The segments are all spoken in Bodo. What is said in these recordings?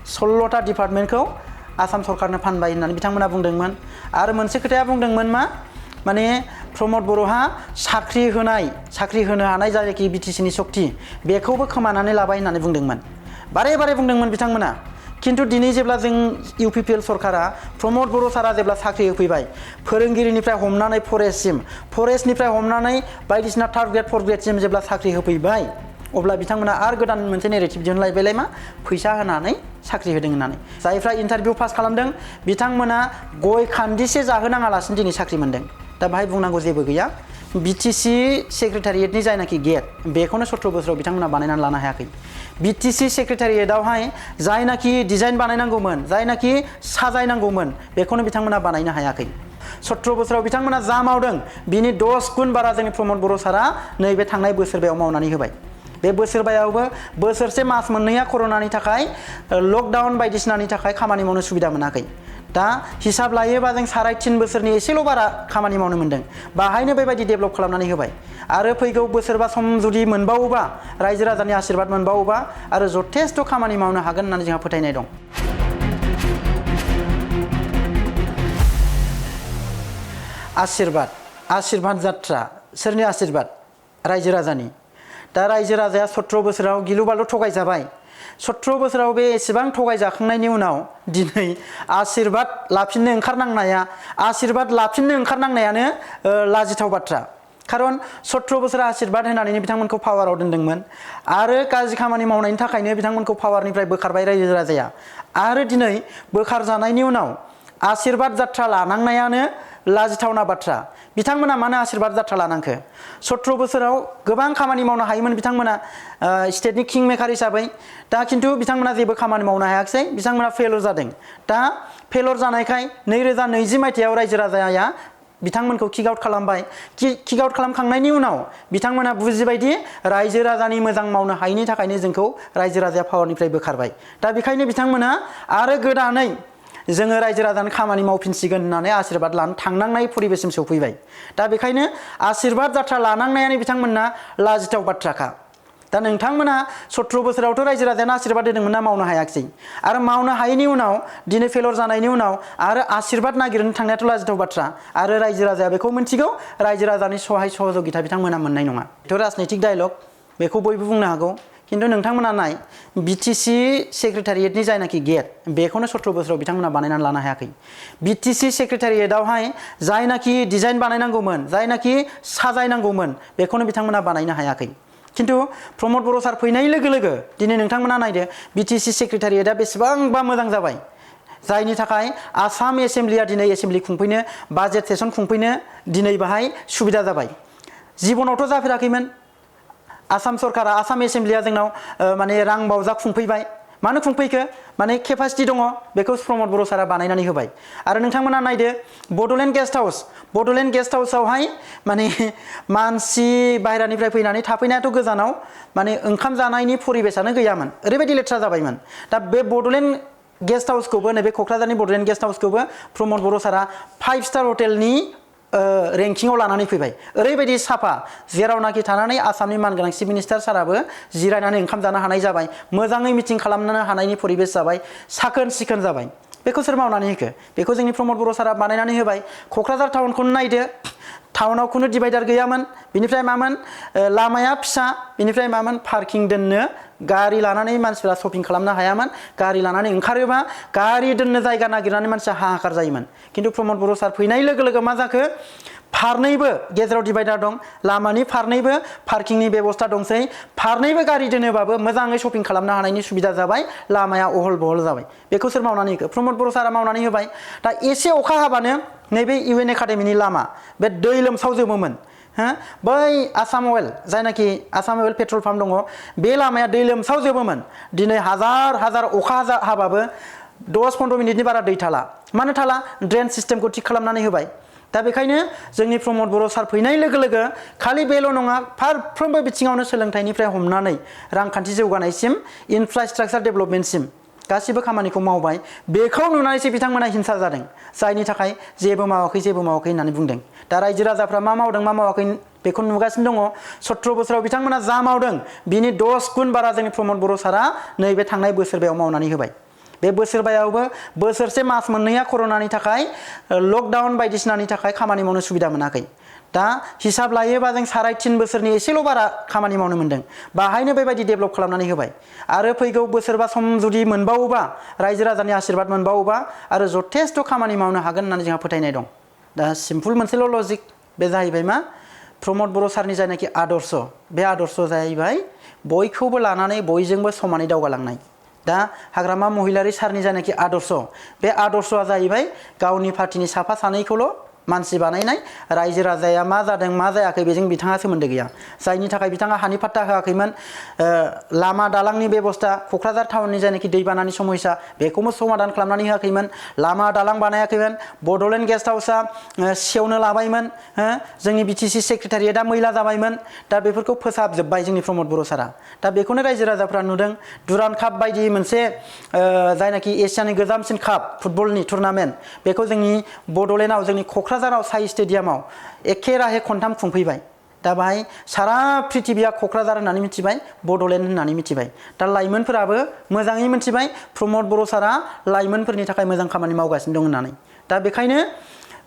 16टा डिपार्टमेन्टखौ आसाम सरकारनो फानबाय होननानै बिथांमोना बुंदोंमोन आरो मोनसे खोथाया बुंदोंमोन मा माने प्रमद बर'हा साख्रि होनो हानाय जायखि बिटिसिनि सक्ति बेखौबो खोमानानै लाबाय होननानै बुंदोंमोन बारे बारे बुंदोंमोन बिथांमोना किन्तु दिनै जेब्ला जों UPPL सरकारा प्रमद बर' सारा जेब्ला साख्रि होफैबाय फोरोंगिरिनिफ्राय हमनानै फरेस्टनिफ्राय हमनानै बायदिसिना 3rd ग्रेड 4th ग्रेडसिम जेब्ला साख्रि होफैबाय अब्ला बिथांमोना आरो गोदान मोनसे नेरेटिभ दिहुनलायबायलाय मा फैसा होनानै साख्रि होदों होननानै जायफ्रा इन्टारभिउ पास खालामदों बिथांमोना गय खान्दिसे जाहोनाङालासिनो दिनै साख्रि मोनदों दा बाहाय बुंनांगौ जेबो गैया BTC सेक्रेटारियेटनि जायनाखि गेट बेखौनो 17 बोसोराव बिथांमोना बानायनानै लानो हायाखै BTC सेक्रेटारियेटआवहाय जायनाखि डिजाइन बानायनांगौमोन जायनाखि साजायनांगौमोन बेखौनो बिथांमोना बानायनो हायाखै 17 बोसोराव बिथांमोना जा मावदों बिनि 10 गुन बारा जोंनि प्रमद बर' सारा नैबे थांनाय बोसोरबायाव मावनानै होबाय बे बोसोरबायावबो बोसोरसे मास मोननैया कर'नानि थाखाय लकडाउन बायदिसिनानि थाखाय खामानि मावनो सुबिदा मोनाखै दा हिसाब लायोबा जों 3.5 बोसोरनि एसेल' बारा खामानि मावनो मोनदों बाहायनो बेबायदि डेभेलप खालामनानै होबाय आरो फैगौ बोसोरबा सम जुदि मोनबावोबा रायजो राजानि आशीर्बाद मोनबावोबा आरो जथेस्थ' खामानि मावनो हागोन होननानै जोंहा फोथायनाय दं आशीर्बाद जात्रा सोरनि आशीर्बाद रायजो राजानि दा रायजो राजाया 17 बोसोराव गिलु बालु थगायजाबाय 17 बोसोराव बे एसेबां थगायजाखांनायनि उनाव दिनै आशीर्बाद लाफिननो ओंखारनांनायानो लाजिथाव बाथ्रा खारन 17 बोसोर आशीर्बाद होनानै बिथांमोनखौ पावाराव दोनदोंमोन आरो गाज्रि खामानि मावनायनि थाखायनो बिथांमोनखौ पावारनिफ्राय बोखारबाय रायजो राजाया आरो दिनै बोखारजानायनि उनाव आशीर्बाद जात्रा लानांनायानो लाजिथावना बाथ्रा बिथांमोना मानो आशीर्बाद जात्रा लानांखो 17 बोसोराव गोबां खामानि मावनो हायोमोन बिथांमोना स्टेटनि किं मेकार हिसाबै दा किन्तु बिथांमोना जेबो खामानि मावनो हायाखै बिथांमोना फेलर जादों दा फेलर जानायखाय 2020 मायथाइयाव रायजो राजाया बिथांमोनखौ किक आउट खालामबाय किक आउट खालामखांनायनि उनाव बिथांमोना बुजिबायदि रायजो राजानि मोजां मावनो हायैनि थाखायनो जोंखौ रायजो राजाया पावारनिफ्राय बोखारबाय दा बेखायनो बिथांमोना आरो गोदानै जोङो रायजो राजानि खामानि मावफिनसिगोन होननानै आशीर्बाद लानो थांनांनाय परिबेससिम सौफैबाय दा बेखायनो आशीर्बाद जात्रा लानांनायानो बिथांमोनना लाजिथाव बाथ्राखा दा नोंथांमोना 17 बोसोरावथ' रायजो राजायानो आशीर्बाद होदोंमोन ना मावनो हायाखिसै आरो मावनो हायैनि उनाव दिनै फेलर जानायनि उनाव आरो आशीर्बाद नागिरनो थांनायाथ' लाजिथाव बाथ्रा आरो रायजो राजाया बेखौ मिन्थिगौ रायजो राजानि सहाय सहयोगिता बिथांमोना मोननाय नङा बेथ' राजनैतिक डायलग बेखौ बयबो बुंनो हागौ किन्तु नोंथांमोना नाय BTC सेक्रेटारियेटनि जायनाखि गेट बेखौनो 17 बोसोराव बिथांमोना बानायनानै लानो हायाखै BTC सेक्रेटारियेटआवहाय जायनाखि डिजाइन बानायनांगौमोन जायनाखि साजायनांगौमोन बेखौनो बिथांमोना बानायनो हायाखै किन्तु प्रमद बर' सार फैनाय लोगो लोगो दिनै नोंथांमोना नायदो BTC सेक्रेटारियेटआ बेसेबांबा मोजां जाबाय जायनि थाखाय आसाम एसेम्ब्लिया दिनै एसेम्ब्लि खुंफैनो बाजेट सेसन खुंफैनो दिनै बाहाय सुबिदा जाबाय जिबनावथ' जाफेराखैमोन आसाम सरकारा आसाम एसेम्ब्लिया जोंनाव माने रां बावजा खुंफैबाय मानो खुंफैखो माने केपासिटि दङ बेखौ प्रमद बर' सारा बानायनानै होबाय आरो नोंथांमोना नायदो बड'लेण्ड गेस्ट हाउसआवहाय माने मानसि बाहेरानिफ्राय फैनानै थाफैनायाथ' गोजानाव माने ओंखाम जानायनि परिबेसानो गैयामोन ओरैबायदि लेथ्रा जाबायमोन दा बे बड'लेण्ड गेस्ट हाउसखौबो नैबे क'क्राझारनि बड'लेण्ड गेस्ट हाउसखौबो प्रमद बर' सारा 5-स्टार हटेलनि रेंकिंआव लानानै फैबाय ओरैबायदि साफा जेरावनाखि थानानै आसामनि मानगोनां चिफ मिनिस्टार साराबो जिरायनानै ओंखाम जानो हानाय जाबाय मोजाङै मिटिं खालामनो हानायनि परिबेस जाबाय साखोन सिखोन जाबाय बेखौ सोर मावनानै होखो बेखौ जोंनि प्रमद बर' सारा बानायनानै होबाय क'क्राझार टाउनखौनो नायदो टाउनाव खुनु डिभाइडार गैयामोन बिनिफ्राय मामोन लामाया फिसा बिनिफ्राय मामोन पार्किं दोननो गारि लानानै मानसिफ्रा शपिं खालामनो हायामोन गारि लानानै ओंखारोबा गारि दोननो जायगा नागिरनानै मानसिया हाहाकार जायोमोन किन्तु प्रमद बर' सार फैनाय लोगो लोगो मा जाखो फारनैबो गेजेराव डिभाइडार दं लामानि फारनैबो पार्किंनि बेबस्था दंसै फारनैबो गारि दोनोबाबो मोजाङै शपिं खालामनो हानायनि सुबिदा जाबाय लामाया अहल बहल जाबाय बेखौ सोर मावनानै होखो प्रमद बर' सारा मावनानै होबाय दा एसे अखा हाबानो नैबे UN एकाडेमिनि लामा बे दै लोमसावजोबोमोन बै आसाम अइल जायनाखि आसाम अइल पेट्रल पाम्प दङ बे लामाया दै लोमसावजोबोमोन दिनै हाजार अखा हाबाबो 10-15 मिनिटनि बारा दै थाला मानो थाला ड्रेन सिस्टेमखौ थिक खालामनानै होबाय दा बेखायनो जोंनि प्रमद बर' सार फैनाय लोगो लोगो खालि बेल' नङा फारफ्रोमबो बिथिङावनो सोलोंथाइनिफ्राय हमनानै रांखान्थि जौगानायसिम इनफ्रास्ट्राक्चार डेभेलपमेन्टसिम गासिबो खामानिखौ मावबाय बेखौ नुनानैसो बिथांमोना हिंसा जादों जायनि थाखाय जेबो मावाखै होननानै बुंदों दा रायजो राजाफ्रा मा मावदों मा मावाखै बेखौ नुगासिनो दङ 17 बोसोराव बिथांमोना जा मावदों बिनि 10 गुन बारा जोंनि प्रमद बर' सारा नैबे थांनाय बोसोरबायाव मावनानै होबाय बे बोसोरबायावबो बोसोरसे मास मोननैया कर'नानि थाखाय लकडाउन बायदिसिनानि थाखाय खामानि मावनो सुबिदा मोनाखै दा हिसाब लायोबा जों 3.5 बोसोरनि एसेल' बारा खामानि मावनो मोन्दों बाहायनो बेबायदि डेभेलप खालामनानै होबाय आरो फैगौ बोसोरबा सम जुदि मोनबावोबा रायजो राजानि आशीर्बाद मोनबावोबा आरो जथेस्थ' खामानि मावनो हागोन होननानै जोंहा फोथायनाय दं दा सिम्पल मोनसेल' लजिक बे जाहैबाय मा प्रमद बर' सारनि जायनाखि आदर्श बे आदर्श जाहैबाय बयखौबो लानानै बयजोंबो समानै दावगालांनाय दा हाग्रामा महिलारी सारनि जायनाखि आदर्श बे आदर्शआ जाहैबाय गावनि पार्टीनि साफा सानैखौल' मानसि बानायनाय रायजो राजाया मा जादों मा जायाखै बेजों बिथाङा सोमोन्दो गैया जायनि थाखाय बिथाङा हानि पाट्टा होआखैमोन लामा दालांनि बेबस्था क'क्राझार टाउननि जायनाखि दैबानानि समस्या बेखौबो समाधान खालामनानै होआखैमोन लामा दालां बानायाखैमोन बड'लेण्ड गेस्ट हाउसआ सेवनो लाबायमोन जोंनि बिटिसि सेक्रेटारियेटआ मैला जाबायमोन दा बेफोरखौ फोसाबजोब्बाय जोंनि प्रमद बर' सारा दा बेखौनो रायजो राजाफ्रा नुदों दुरान काप बायदि मोनसे जायनाखि एसियानि गोजामसिन काप फुटबलनि टुर्नामेन्ट बेखौ जोंनि बड'लेण्डआव जोंनि क'क्राझाराव साइ स्टेडियामाव एखे राहे खनथाम खुंफैबाय दा बाहाय सारा पृथिबिया क'क्राझार होननानै मिथिबाय बड'लेण्ड होननानै मिथिबाय दा लाइमोनफोराबो मोजाङै मिथिबाय प्रमद बर' सारा लाइमोनफोरनि थाखाय मोजां खामानि मावगासिनो दं होननानै दा बेखायनो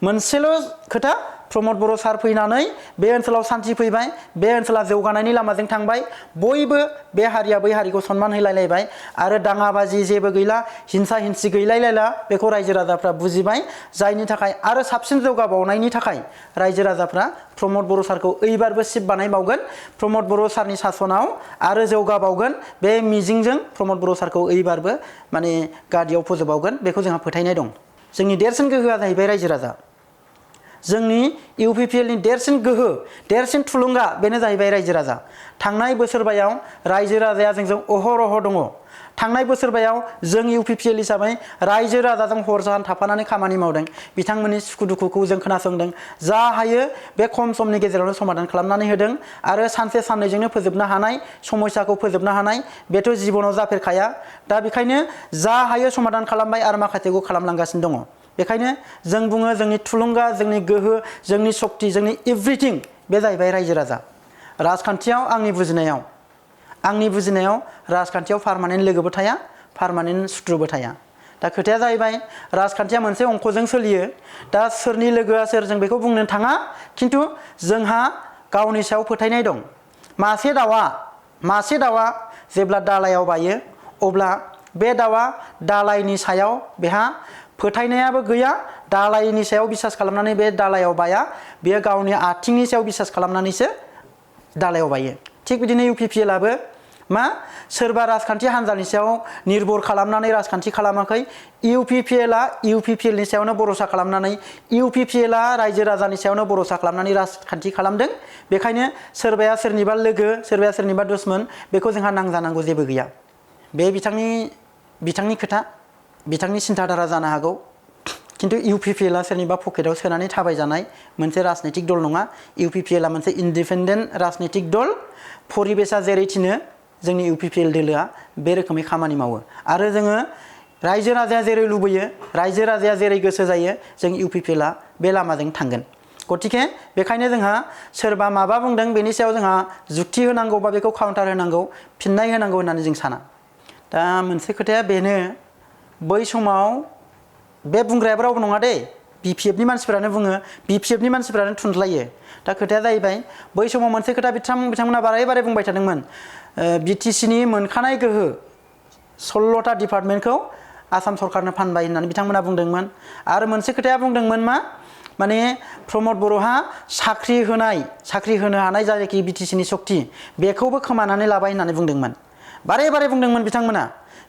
मोनसेल' खोथा प्रमद बर' सार फैनानै बे ओनसोलाव सान्थि फैबाय बे ओनसोला जौगानायनि लामाजों थांबाय बयबो बे हारिया बै हारिखौ सनमान होलायलायबाय आरो दाङाबाजि जेबो गैला हिंसा हिंसि गैलायलायला बेखौ रायजो राजाफ्रा बुजिबाय जायनि थाखाय आरो साबसिन जौगाबावनायनि थाखाय रायजो राजाफ्रा प्रमद बर' सारखौ ओइबारबो सिफ बानायबावगोन प्रमद बर' सारनि सासनाव आरो जौगाबावगोन बे मिजिंजों प्रमद बर' सारखौ ओइबारबो माने गादियाव फोजोबबावगोन बेखौ जोंहा फोथायनाय दं जोंनि देरसिन गोहोआ जाहैबाय रायजो राजा जोंनि UPPL नि देरसिन गोहो देरसिन थुलुंगा बेनो जाहैबाय रायजो राजा थांनाय बोसोरबायाव रायजो राजाया जोंजों अहरह दङ थांनाय बोसोरबायाव जों UPPL हिसाबै रायजो राजाजों हर सान थाफानानै खामानि मावदों बिथांमोननि सुखु दुखुखौ जों खोनासंदों जा हायो बे खम समनि गेजेरावनो समाधान खालामनानै होदों आरो सानसे साननैजोंनो फोजोबनो हानाय समस्याखौ फोजोबनो हानाय बेथ' जिबनाव जाफेरखाया दा बेखायनो जा हायो समाधान खालामबाय आरो माखासेखौ खालामलांगासिनो दङ बेखायनो जों बुङो जोंनि थुलुंगा जोंनि गोहो जोंनि सक्ति जोंनि एभ्रिथिं बे जाहैबाय रायजो राजा राजखान्थियाव आंनि बुजिनायाव राजखान्थियाव पार्मानेन्ट लोगोबो थाया पार्मानेन्ट सुथ्रुबो थाया दा खोथाया जाहैबाय राजखान्थिया मोनसे अंकजों सोलियो दा सोरनि लोगोआ सोर जों बेखौ बुंनो थाङा खिन्थु जोंहा गावनि सायाव फोथायनाय दं मासे दाउआ जेब्ला दालायाव बायो अब्ला बे दाउआ दालायनि सायाव बेहा फोथायनायाबो गैया दालायनि सायाव बिसास खालामनानै बे दालायाव बाया बेयो गावनि आथिंनि सायाव बिसास खालामनानैसो दालायाव बायो थिग बिदिनो UPPL आबो मा सोरबा राजखान्थि हान्जानि सायाव निर्भर खालामनानै राजखान्थि खालामाखै UPPL आ UPPL नि सायावनो भरोसा खालामनानै UPPL आ रायजो राजानि सायावनो भरोसा खालामनानै राजखान्थि खालामदों बेखायनो सोरबाया सोरनिबा लोगो सोरबाया सोरनिबा दुश्मन बेखौ जोंहा नांजानांगौ जेबो गैया बे बिथांनि खोथा बिथांनि सिन्थाधारा जानो हागौ खिन्थु UPPL आ सोरनिबा पकेटाव सोनानै थाबायजानाय मोनसे राजनैतिक दल नङा UPPL आ मोनसे इन्डिपेन्डेन्ट राजनैतिक दल परिबेसा जेरै थिनो जोंनि UPPL दोलोआ बे रोखोमै खामानि मावो आरो जोङो रायजो राजाया जेरै लुबैयो रायजो राजाया जेरै गोसो जायो जों UPPL आ बे लामाजों थांगोन गतिके बेखायनो जोंहा सोरबा माबा बुंदों बेनि सायाव जोंहा जुक्ति होनांगौ बा बेखौ काउन्टार होनांगौ फिननाय होनांगौ होननानै जों साना दा मोनसे खोथाया बेनो बै समाव बे बुंग्रायाबो रावबो नङा दे BPF नि मानसिफोरानो बुङो BPF नि मानसिफोरानो थुनज्लायो दा खोथाया जाहैबाय बै समाव मोनसे खोथा बिथांमोना बारे बारे बुंबाय थादोंमोन BTC नि मोनखानाय गोहो 16टा डिपार्टमेन्टखौ आसाम सरकारनो फानबाय होननानै बिथांमोना बुंदोंमोन आरो मोनसे खोथाया बुंदोंमोन माने प्रमद बर'हा साख्रि होनो हानाय जायखि BTC नि सक्ति बेखौबो खोमानानै लाबाय होननानै बुंदोंमोन बारे बारे बुंदोंमोन बिथांमोना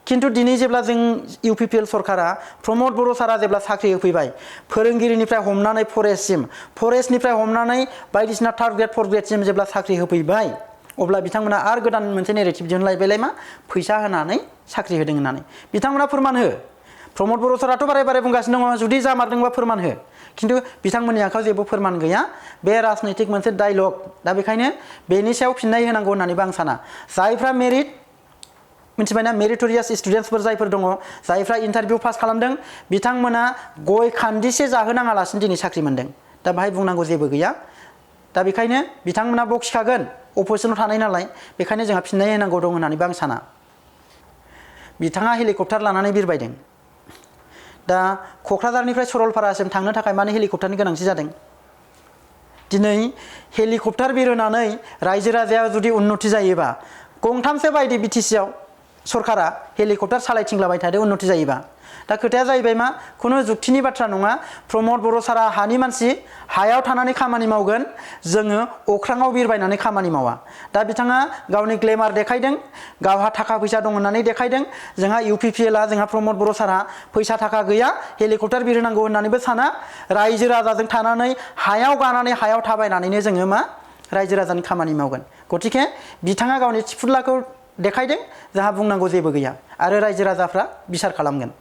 खिन्थु दिनै जेब्ला जों UPPL सरकारा प्रमद बर' सारा जेब्ला साख्रि होफैबाय फोरोंगिरिनिफ्राय हमनानै फरेस्टनिफ्राय हमनानै बायदिसिना 3rd ग्रेड 4th ग्रेडसिम जेब्ला साख्रि होफैबाय अब्ला बिथांमोना आरो गोदान मोनसे नेरेटिभ दिहुनलायबायलाय मा फैसा होनानै साख्रि होदों होननानै बिथांमोना फोरमान हो प्रमद बर' साराथ' बारे बारे बुंगासिनो दङ जुदि जामारदोंबा फोरमान हो खिन्थु बिथांमोननि आखायाव जेबो फोरमान गैया बे राजनैतिक मोनसे डायलग दा बेखायनो बेनि सायाव फिननाय होनांगौ होननानैबो आं साना जायफ्रा मिथिबायना मेरिटरियास स्टुडेन्टसफोर जायफोर दङ जायफ्रा इन्टारभिउ पास खालामदों बिथांमोना गय खान्दिसे जाहोनाङालासिनो दिनै साख्रि मोनदों दा बाहाय बुंनांगौ जेबो गैया दा बेखायनो बिथांमोना बखिखागोन अपोजिसनाव थानाय नालाय बेखायनो जोंहा फिननाय होनांगौ दं होननानैबो आं साना बिथाङा हेलिकप्टार लानानै बिरबायदों। दा क'क्राझारनिफ्राय सरलपारासिम थांनो थाखाय मानो हेलिकप्टारनि गोनांथि जादों? दिनै हेलिकप्टार बिरहोनानै रायजो राजाया जुदि उन्नति जायोबा, गंथामसो बायदि बिटिसिआव सरकारा हेलिकप्टार सालायथिंलाबाय थादों उन्नति जायोबा। दा खोथाया जाहैबाय मा, खुनु जुक्तिनि बाथ्रा नङा। प्रमद बर' सारा हानि मानसि, हायाव थानानै खामानि मावगोन, जोङो अख्राङाव बिरबायनानै खामानि मावा। दा बिथाङा गावनि ग्लेमार देखायदों, गावहा थाखा फैसा दं होननानै देखायदों। जोंहा UPPLआ, जोंहा प्रमद बर' सारा फैसा थाखा गैया, हेलिकप्टार बिरहोनांगौ होननानैबो साना। रायजो राजाजों थानानै हायाव गानानै हायाव थाबायनानैनो जोङो मा रायजो राजानि खामानि मावगोन। गतिके बिथाङा गावनि थिफुलाखौ देखायदों, जोंहा बुंनांगौ जेबो गैया आरो रायजो राजाफ्रा बिसार खालामगोन।